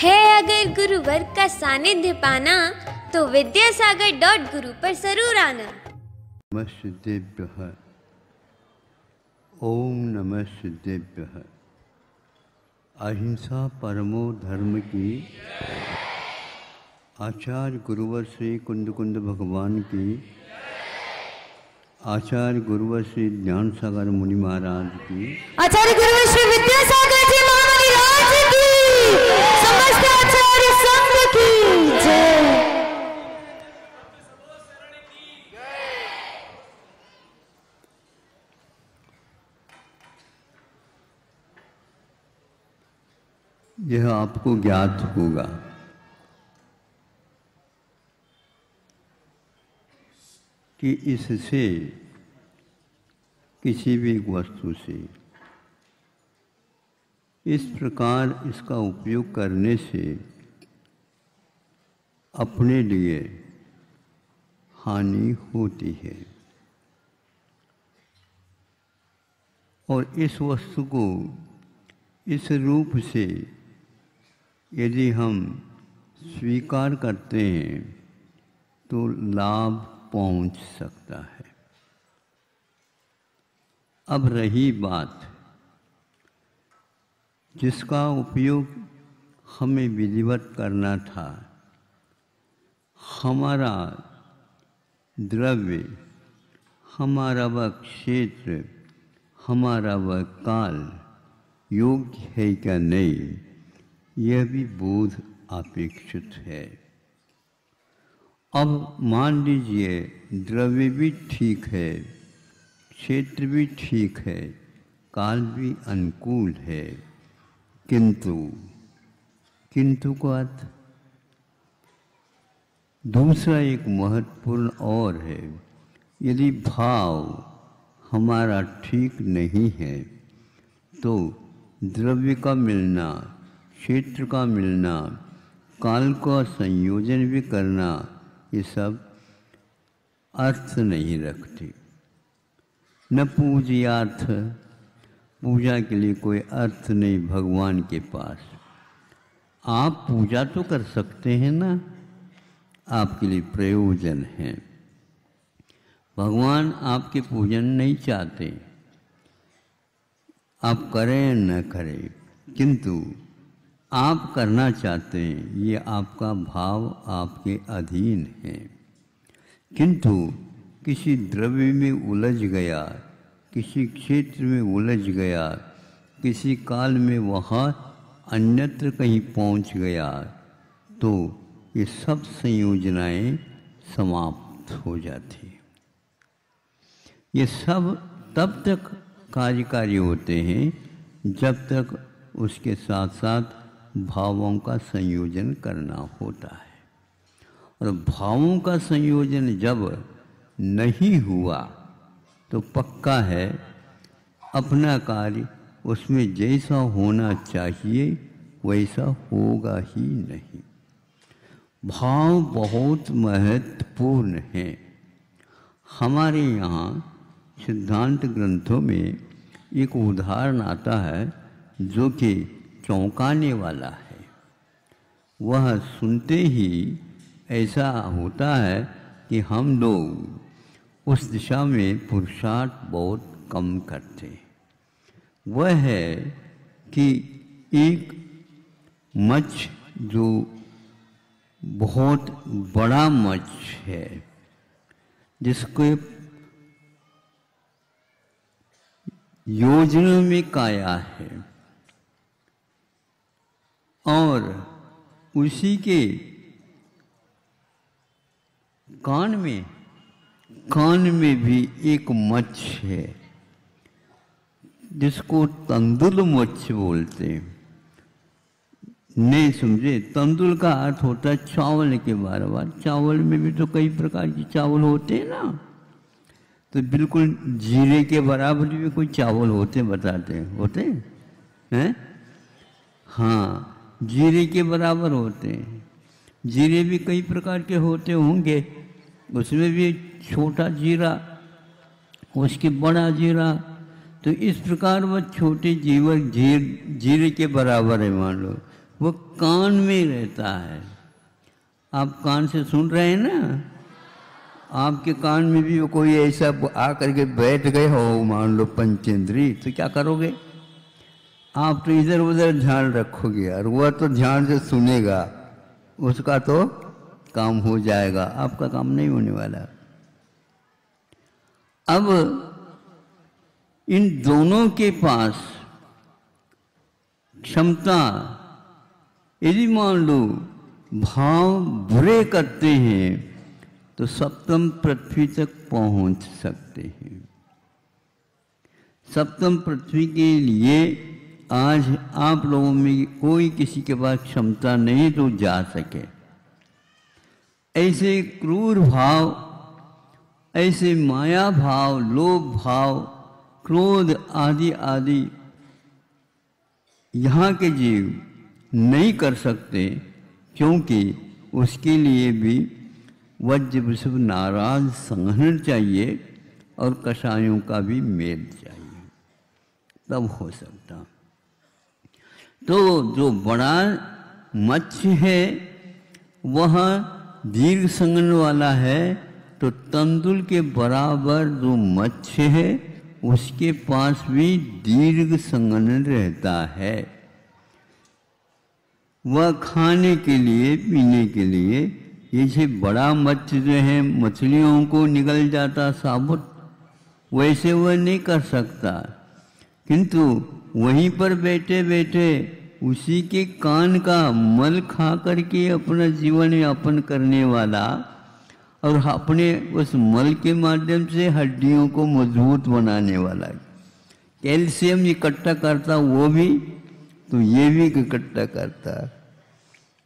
है अगर गुरुवर का सानिध्य पाना तो विद्यासागर.गुरु पर जरूर आना। नमस्तेभ्यः। ओम नमः सिद्धेभ्यः। अहिंसा परमो धर्म की आचार्य गुरुवर श्री कुंद कुंद भगवान की, आचार्य गुरुवर श्री ज्ञान सागर मुनि महाराज की, आचार्य गुरुवर श्री विद्यासागर जी महामुनि राज की, समस्त आचार्य संघ की जय। यह आपको ज्ञात होगा कि इससे किसी भी वस्तु से इस प्रकार इसका उपयोग करने से अपने लिए हानि होती है, और इस वस्तु को इस रूप से यदि हम स्वीकार करते हैं तो लाभ पहुंच सकता है। अब रही बात जिसका उपयोग हमें विधिवत करना था, हमारा द्रव्य, हमारा वह क्षेत्र, हमारा वह काल योग्य है क्या नहीं, यह भी बोध अपेक्षित है। अब मान लीजिए द्रव्य भी ठीक है, क्षेत्र भी ठीक है, काल भी अनुकूल है, किंतु का अर्थ दूसरा एक महत्वपूर्ण और है। यदि भाव हमारा ठीक नहीं है तो द्रव्य का मिलना, क्षेत्र का मिलना, काल का संयोजन भी करना, ये सब अर्थ नहीं रखते। न पूज्यार्थ, पूजा के लिए कोई अर्थ नहीं भगवान के पास। आप पूजा तो कर सकते हैं ना, आपके लिए प्रयोजन है। भगवान आपके पूजन नहीं चाहते, आप करें न करें, किंतु आप करना चाहते हैं, ये आपका भाव आपके अधीन है। किंतु किसी द्रव्य में उलझ गया, किसी क्षेत्र में उलझ गया, किसी काल में वहाँ अन्यत्र कहीं पहुँच गया तो ये सब संयोजनाएं समाप्त हो जाती हैं। ये सब तब तक कार्यकारी होते हैं जब तक उसके साथ साथ भावों का संयोजन करना होता है, और भावों का संयोजन जब नहीं हुआ तो पक्का है अपना कार्य उसमें जैसा होना चाहिए वैसा होगा ही नहीं। भाव बहुत महत्वपूर्ण है। हमारे यहाँ सिद्धांत ग्रंथों में एक उदाहरण आता है जो कि चौंकाने वाला है। वह सुनते ही ऐसा होता है कि हम लोग उस दिशा में पुरुषार्थ बहुत कम करते हैं। वह है कि एक मच्छ जो बहुत बड़ा मच्छ है, जिसको योजना में काया है, और उसी के कान में भी एक मच्छ है जिसको तंदुल मच्छ बोलते हैं। नहीं समझे? तंदुल का अर्थ होता है चावल के बार। चावल में भी तो कई प्रकार के चावल होते हैं ना, तो बिल्कुल जीरे के बराबर भी कोई चावल होते बताते हैं, होते हैं? हाँ, जीरे के बराबर होते हैं। जीरे भी कई प्रकार के होते होंगे, उसमें भी छोटा जीरा, उसके बड़ा जीरा, तो इस प्रकार वह छोटे जीरे के बराबर है मान लो। वो कान में रहता है। आप कान से सुन रहे हैं ना, आपके कान में भी वो कोई ऐसा आकर के बैठ गए हो, मान लो पंचेंद्री, तो क्या करोगे? आप तो इधर उधर ध्यान रखोगे और वह तो ध्यान से सुनेगा, उसका तो काम हो जाएगा, आपका काम नहीं होने वाला। अब इन दोनों के पास क्षमता, यदि मान लो भाव बुरे करते हैं तो सप्तम पृथ्वी तक पहुंच सकते हैं। सप्तम पृथ्वी के लिए आज आप लोगों में कोई किसी के पास क्षमता नहीं तो जा सके। ऐसे क्रूर भाव, ऐसे माया भाव, लोभ भाव, क्रोध आदि आदि यहाँ के जीव नहीं कर सकते, क्योंकि उसके लिए भी वज्र वृषभ नाराज संघन चाहिए और कषायों का भी मेल चाहिए, तब हो सकता। तो जो बड़ा मत्स्य है वह दीर्घ संघन वाला है, तो तंदुल के बराबर जो मत्स्य है उसके पास भी दीर्घ संघन रहता है। वह खाने के लिए, पीने के लिए, जैसे बड़ा मत्स्य जो है मछलियों को निगल जाता साबुत, वैसे वह नहीं कर सकता, किंतु वहीं पर बैठे बैठे उसी के कान का मल खा करके अपना जीवन यापन करने वाला और अपने उस मल के माध्यम से हड्डियों को मजबूत बनाने वाला, कैल्शियम इकट्ठा करता वो भी, तो ये भी इकट्ठा करता।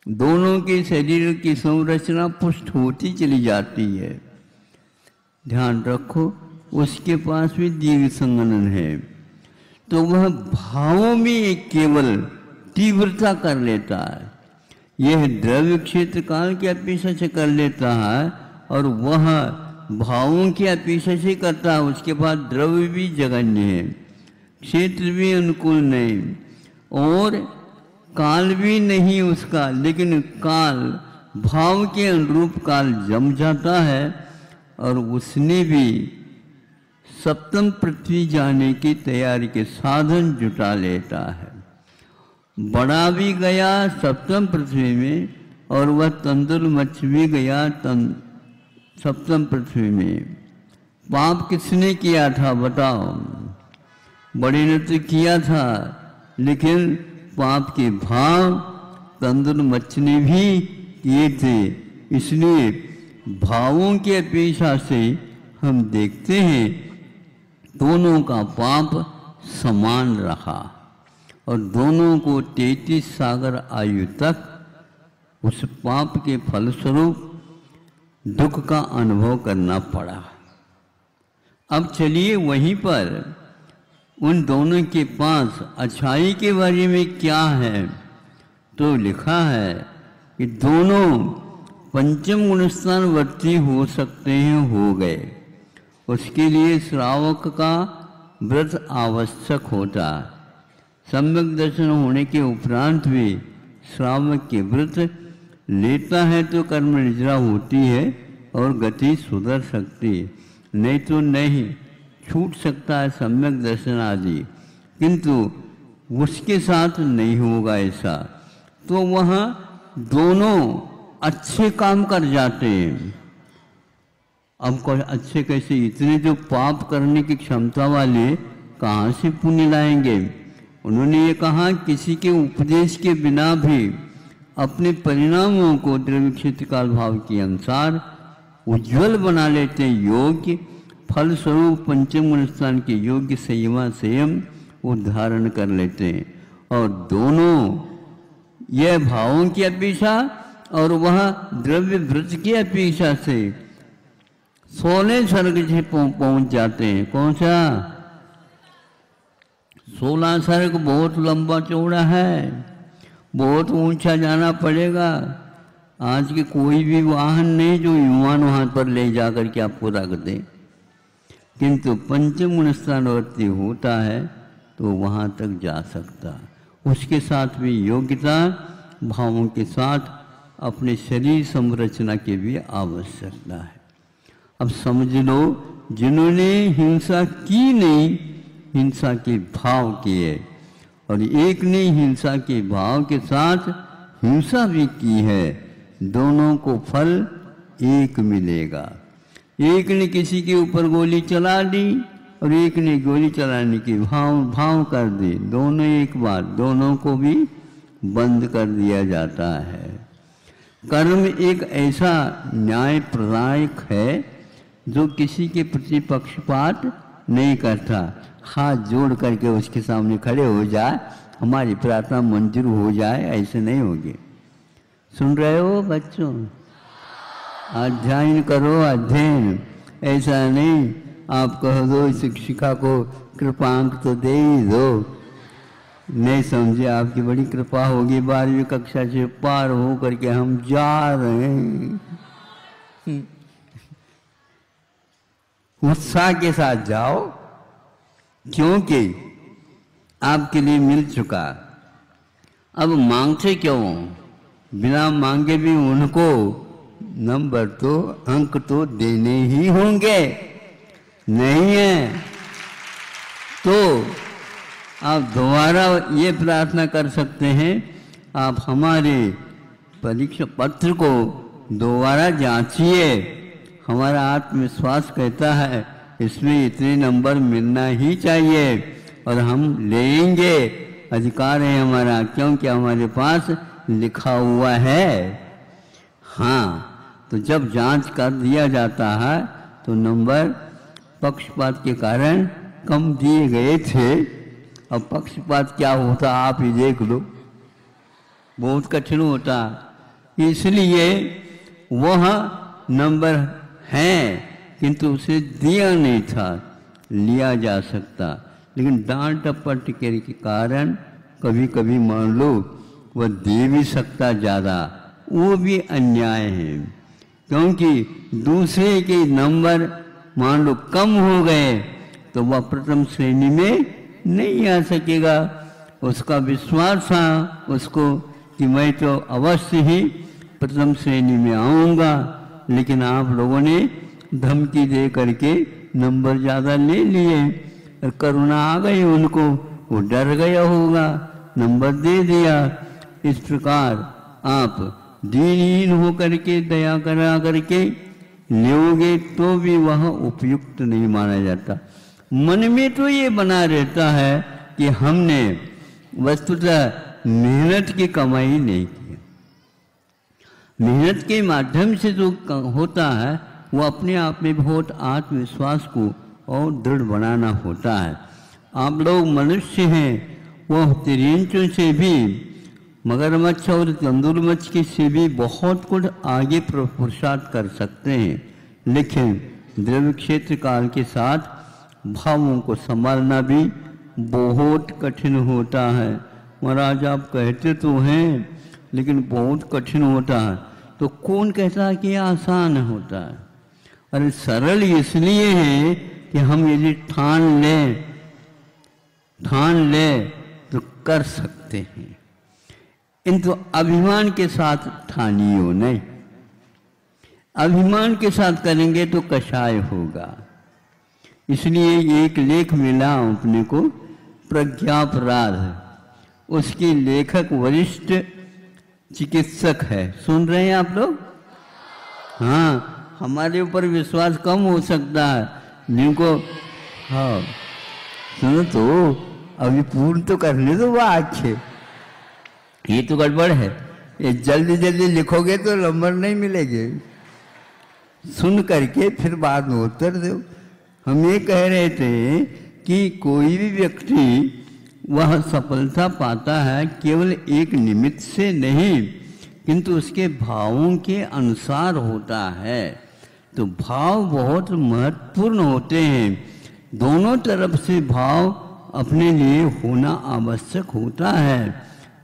दोनों के शरीर की संरचना पुष्ट होती चली जाती है। ध्यान रखो, उसके पास भी दीर्घ संघनन है, तो वह भावों में केवल तीव्रता कर लेता है। यह द्रव्य क्षेत्र काल की अपेक्षा से कर लेता है और वह भावों की अपेक्षा से करता है। उसके बाद द्रव्य भी जगन्य है, क्षेत्र भी अनुकूल नहीं और काल भी नहीं उसका, लेकिन काल भाव के अनुरूप काल जम जाता है और उसने भी सप्तम पृथ्वी जाने की तैयारी के साधन जुटा लेता है। बड़ा भी गया सप्तम पृथ्वी में और वह तंदुल मत्स्य भी गया सप्तम पृथ्वी में। पाप किसने किया था बताओ? बड़े ने तो किया था, लेकिन पाप के भाव तंदुल मत्स्य ने भी किए थे। इसलिए भावों की अपेक्षा से हम देखते हैं दोनों का पाप समान रहा और दोनों को 33 सागर आयु तक उस पाप के फलस्वरूप दुख का अनुभव करना पड़ा। अब चलिए वहीं पर उन दोनों के पास अच्छाई के बारे में क्या है, तो लिखा है कि दोनों पंचम गुणस्थानवर्ती हो सकते हैं, हो गए। उसके लिए श्रावक का व्रत आवश्यक होता। सम्यक दर्शन होने के उपरांत भी श्रावक के व्रत लेता है तो कर्म निद्रा होती है और गति सुधर सकती है, नहीं तो नहीं, छूट सकता है सम्यक दर्शन आदि, किंतु उसके साथ नहीं होगा ऐसा। तो वहाँ दोनों अच्छे काम कर जाते हैं। अब अच्छे कैसे? इतने जो पाप करने की क्षमता वाले कहाँ से पुण्य लाएंगे? उन्होंने ये कहा किसी के उपदेश के बिना भी अपने परिणामों को द्रव्य क्षेत्र काल भाव के अनुसार उज्ज्वल बना लेते हैं। योग्य फलस्वरूप पंचम गुण स्थान के योग्य संयम वो धारण कर लेते हैं और दोनों यह भावों की अपेक्षा और वह द्रव्य व्रत की अपेक्षा से 16 स्वर्ग से पहुंच जाते हैं। कौन सा? 16 स्वर्ग बहुत लंबा चौड़ा है, बहुत ऊंचा जाना पड़ेगा। आज के कोई भी वाहन नहीं जो विमान वहां पर ले जाकर के आपको रख दे, किंतु पंचम गुण स्थानवर्ती होता है तो वहां तक जा सकता। उसके साथ भी योग्यता भावों के साथ अपने शरीर संरचना की भी आवश्यकता है। अब समझ लो, जिन्होंने हिंसा की नहीं, हिंसा के भाव किए, और एक ने हिंसा के भाव के साथ हिंसा भी की है, दोनों को फल एक मिलेगा। एक ने किसी के ऊपर गोली चला दी और एक ने गोली चलाने की भाव कर दी, दोनों एक बार, दोनों को भी बंद कर दिया जाता है। कर्म एक ऐसा न्याय प्रदायक है जो किसी के प्रति पक्षपात नहीं करता। हाथ जोड़ करके उसके सामने खड़े हो जाए, हमारी प्रार्थना मंजूर हो जाए, ऐसे नहीं होगी। सुन रहे हो बच्चों? अध्ययन करो, अध्ययन। ऐसा नहीं आप कह दो शिक्षिका को कृपांक तो दे ही दो, नहीं समझे आपकी बड़ी कृपा होगी, 12वीं कक्षा से पार हो करके हम जा रहे हैं। उत्साह के साथ जाओ, क्योंकि आपके लिए मिल चुका। अब मांगते क्यों? बिना मांगे भी उनको नंबर तो, अंक तो देने ही होंगे, नहीं है तो आप दोबारा ये प्रार्थना कर सकते हैं, आप हमारे परीक्षा पत्र को दोबारा जांचिए। हमारा आत्मविश्वास कहता है इसमें इतने नंबर मिलना ही चाहिए और हम लेंगे, अधिकार है हमारा, क्योंकि हमारे पास लिखा हुआ है। हाँ, तो जब जांच कर दिया जाता है तो नंबर पक्षपात के कारण कम दिए गए थे। अब पक्षपात क्या होता आप ही देख लो, बहुत कठिन होता, इसलिए वह नंबर है किंतु उसे दिया नहीं था, लिया जा सकता, लेकिन डांट टपट के कारण कभी कभी मान लो वह दे भी सकता ज़्यादा, वो भी अन्याय है। क्योंकि दूसरे के नंबर मान लो कम हो गए तो वह प्रथम श्रेणी में नहीं आ सकेगा। उसका विश्वास था उसको कि मैं तो अवश्य ही प्रथम श्रेणी में आऊँगा, लेकिन आप लोगों ने धमकी दे करके नंबर ज़्यादा ले लिए और करुणा आ गई उनको, वो डर गया होगा, नंबर दे दिया। इस प्रकार आप दीनहीन हो करके दया करा करके लोगे तो भी वह उपयुक्त नहीं माना जाता। मन में तो ये बना रहता है कि हमने वस्तुतः मेहनत की कमाई नहीं की। मेहनत के माध्यम से जो होता है वो अपने आप में बहुत आत्मविश्वास को और दृढ़ बनाना होता है। आप लोग मनुष्य हैं, वह तिरंचों से भी, मगरमच्छ और तेंदुलमच्छ के से भी बहुत कुछ आगे पुरुषार्थ कर सकते हैं, लेकिन द्रव्य क्षेत्र काल के साथ भावों को संभालना भी बहुत कठिन होता है। महाराज आप कहते तो हैं लेकिन बहुत कठिन होता है, तो कौन कहता है कि आसान होता है? अरे सरल इसलिए है कि हम यदि ठान लें तो कर सकते हैं, किंतु अभिमान के साथ ठानियो नहीं। अभिमान के साथ करेंगे तो कषाय होगा। इसलिए एक लेख मिला अपने को, प्रज्ञापराध, उसके लेखक वरिष्ठ चिकित्सक है। सुन रहे हैं आप लोग? हाँ, हमारे ऊपर विश्वास कम हो सकता है जिनको, हाँ सुनो तो अभी पूर्ण तो करने दो वाक्य, ये तो गड़बड़ है, ये जल्दी जल्दी लिखोगे तो नंबर नहीं मिलेंगे। सुन करके फिर बाद में उत्तर दो। हम ये कह रहे थे कि कोई भी व्यक्ति वह सफलता पाता है केवल एक निमित्त से नहीं, किंतु उसके भावों के अनुसार होता है। तो भाव बहुत महत्वपूर्ण होते हैं, दोनों तरफ से भाव अपने लिए होना आवश्यक होता है।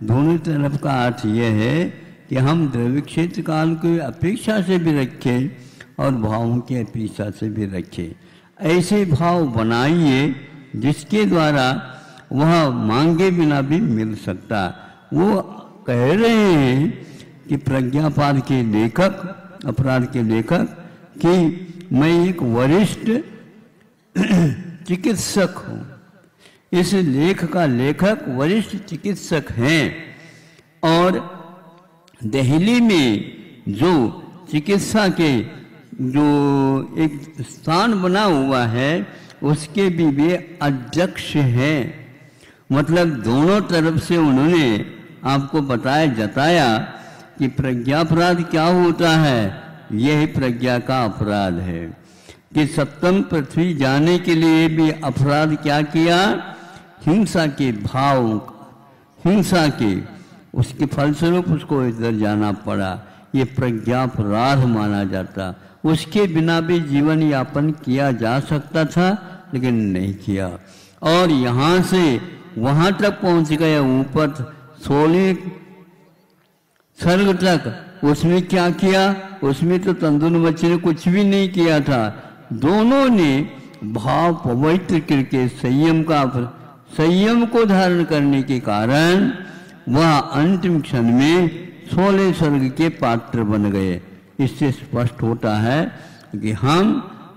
दोनों तरफ का अर्थ यह है कि हम द्रव्य क्षेत्र काल की अपेक्षा से भी रखें और भावों की अपेक्षा से भी रखें। ऐसे भाव बनाइए जिसके द्वारा वह मांगे बिना भी मिल सकता। वो कह रहे हैं कि प्रज्ञापाद के लेखक, अपराध के लेखक, कि मैं एक वरिष्ठ चिकित्सक हूँ। इस लेख का लेखक वरिष्ठ चिकित्सक हैं और दिल्ली में जो चिकित्सा के जो एक स्थान बना हुआ है उसके भी वे अध्यक्ष हैं। मतलब दोनों तरफ से उन्होंने आपको जताया कि प्रज्ञापराध क्या होता है। यह प्रज्ञा का अपराध है कि सप्तम पृथ्वी जाने के लिए भी अपराध क्या किया, हिंसा के भाव, हिंसा के उसके फलस्वरूप उसको इधर जाना पड़ा। ये प्रज्ञापराध माना जाता। उसके बिना भी जीवन यापन किया जा सकता था लेकिन नहीं किया और यहाँ से वहाँ तक पहुँच गए ऊपर 16 स्वर्ग तक। उसमें क्या किया, उसमें तो तंदुरुमच्छी ने कुछ भी नहीं किया था। दोनों ने भाव पवित्र करके संयम को धारण करने के कारण वह अंतिम क्षण में 16 स्वर्ग के पात्र बन गए। इससे स्पष्ट होता है कि हम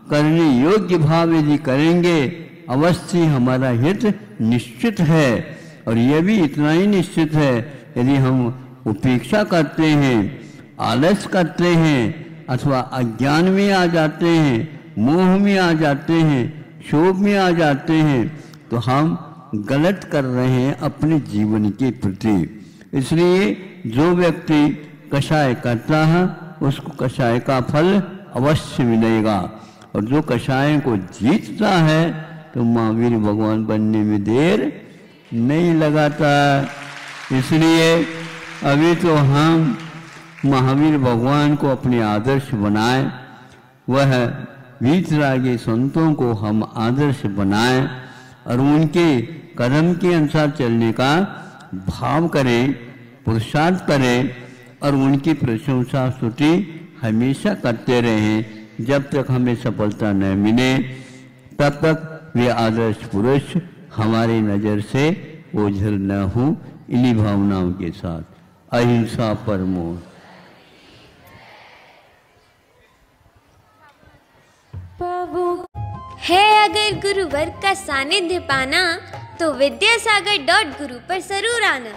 करने योग्य भाव यदि करेंगे अवश्य हमारा हित निश्चित है। और यह भी इतना ही निश्चित है, यदि हम उपेक्षा करते हैं, आलस करते हैं अथवा अज्ञान में आ जाते हैं, मोह में आ जाते हैं, शोभ में आ जाते हैं, तो हम गलत कर रहे हैं अपने जीवन के प्रति। इसलिए जो व्यक्ति कषाय करता है उसको कषाय का फल अवश्य मिलेगा और जो कषाय को जीतता है तो महावीर भगवान बनने में देर नहीं लगाता। इसलिए अभी तो हम महावीर भगवान को अपने आदर्श बनाएं, वह वीतरागी संतों को हम आदर्श बनाएं और उनके कर्म के अनुसार चलने का भाव करें, पुरुषार्थ करें और उनकी प्रशंसा स्तुति हमेशा करते रहें। जब तक हमें सफलता न मिले तब तक वे आदर्श पुरुष हमारी नज़र से ओझल न हो। इन्हीं भावनाओं के साथ अहिंसा परमो। है अगर गुरुवर का सानिध्य पाना तो विद्यासागर.गुरु पर जरूर आना।